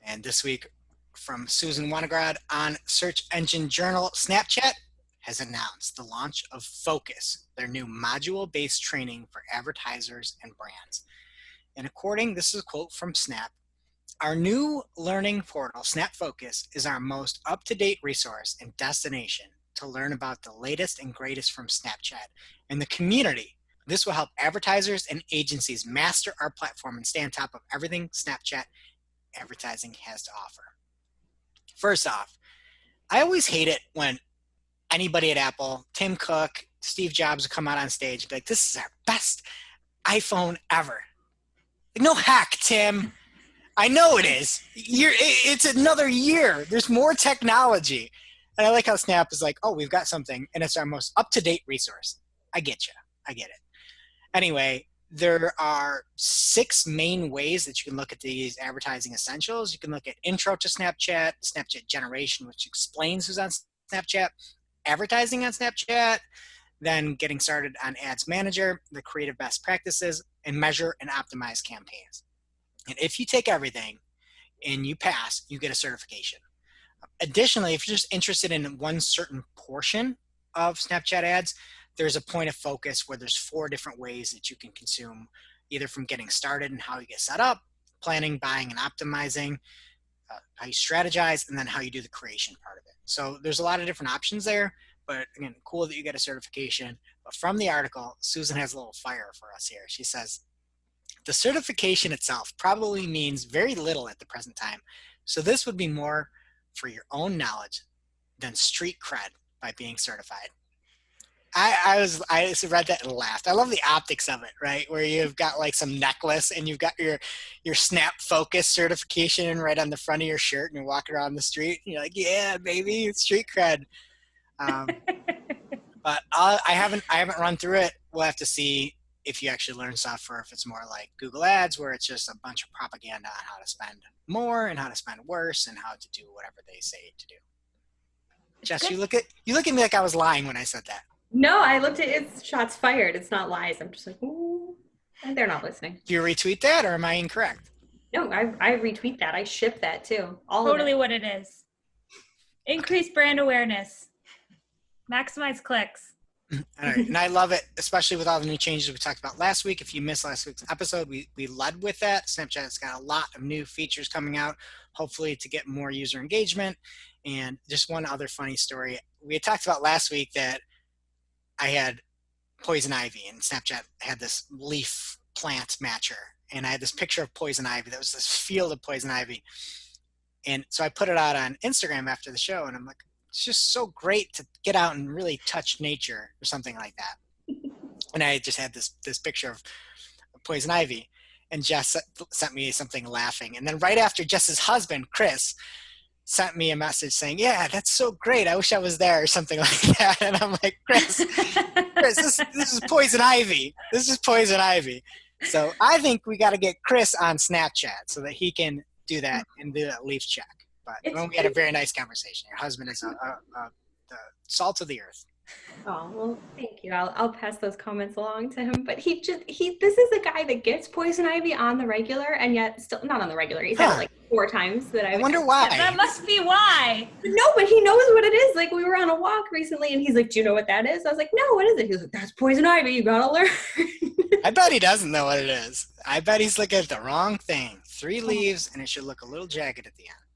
And this week from Susan Winograd on Search Engine Journal, Snapchat has announced the launch of Focus, their new module-based training for advertisers and brands. And this is a quote from Snap, "Our new learning portal, Snap Focus, is our most up-to-date resource and destination to learn about the latest and greatest from Snapchat and the community. This will help advertisers and agencies master our platform and stay on top of everything Snapchat advertising has to offer." First off, I always hate it when anybody at Apple, Tim Cook, Steve Jobs will come out on stage and be like, "This is our best iPhone ever." Like, no hack, Tim. I know it is. It's another year. There's more technology. And I like how Snap is like, "Oh, we've got something, and it's our most up-to-date resource." I get you. I get it. Anyway, there are 6 main ways that you can look at these advertising essentials. You can look at Intro to Snapchat, Snapchat Generation, which explains who's on Snapchat, advertising on Snapchat, then getting started on Ads Manager, the creative best practices, and measure and optimize campaigns. And if you take everything and you pass, you get a certification. Additionally, if you're just interested in one certain portion of Snapchat ads, there's a point of focus where there's 4 different ways that you can consume, either from getting started and how you get set up, planning, buying, and optimizing, how you strategize, and then how you do the creation part of it. So there's a lot of different options there, but again, cool that you get a certification. But from the article, Susan has a little fire for us here. She says, "The certification itself probably means very little at the present time, so this would be more for your own knowledge than street cred by being certified." I just read that and laughed. I love the optics of it, right? Where you've got like some necklace and you've got your Snap Focus certification right on the front of your shirt, and you're walking around the street and you're like, "Yeah, baby, it's street cred." But I haven't run through it. We'll have to see if you actually learn software, if it's more like Google Ads, where it's just a bunch of propaganda on how to spend more and how to spend worse and how to do whatever they say to do. Jess, you look at me like I was lying when I said that. No, I looked at it's shots fired. It's not lies. I'm just like, ooh, and they're not listening. Do you retweet that, or am I incorrect? No, I retweet that. I ship that too. Totally what it is. Increase brand awareness. Maximize clicks. All right, and I love it, especially with all the new changes we talked about last week. If you missed last week's episode, we led with that. Snapchat's got a lot of new features coming out, hopefully to get more user engagement. And just one other funny story. We had talked about last week that I had poison ivy, and Snapchat had this leaf plant matcher, and I had this picture of poison ivy. That was this field of poison ivy. And so I put it out on Instagram after the show, and I'm like, it's just so great to get out and really touch nature or something like that. And I just had this picture of poison ivy, and Jess sent me something laughing. And then right after, Jess's husband, Chris, sent me a message saying, "Yeah, that's so great. I wish I was there," or something like that. And I'm like, Chris, this is poison ivy. This is poison ivy. So I think we got to get Chris on Snapchat so that he can do that and do that leaf check. But we had a very nice conversation. Your husband is the salt of the earth. Oh, well, thank you. I'll pass those comments along to him. But this is a guy that gets poison ivy on the regular, and yet still not on the regular. He's had it like 4 times that I wonder why. That must be why. No, but he knows what it is. Like, we were on a walk recently, and he's like, "Do you know what that is?" I was like, "No, what is it?" He was like, "That's poison ivy. You gotta learn." I bet he doesn't know what it is. I bet he's looking at the wrong thing. 3 leaves, and it should look a little jagged at the end.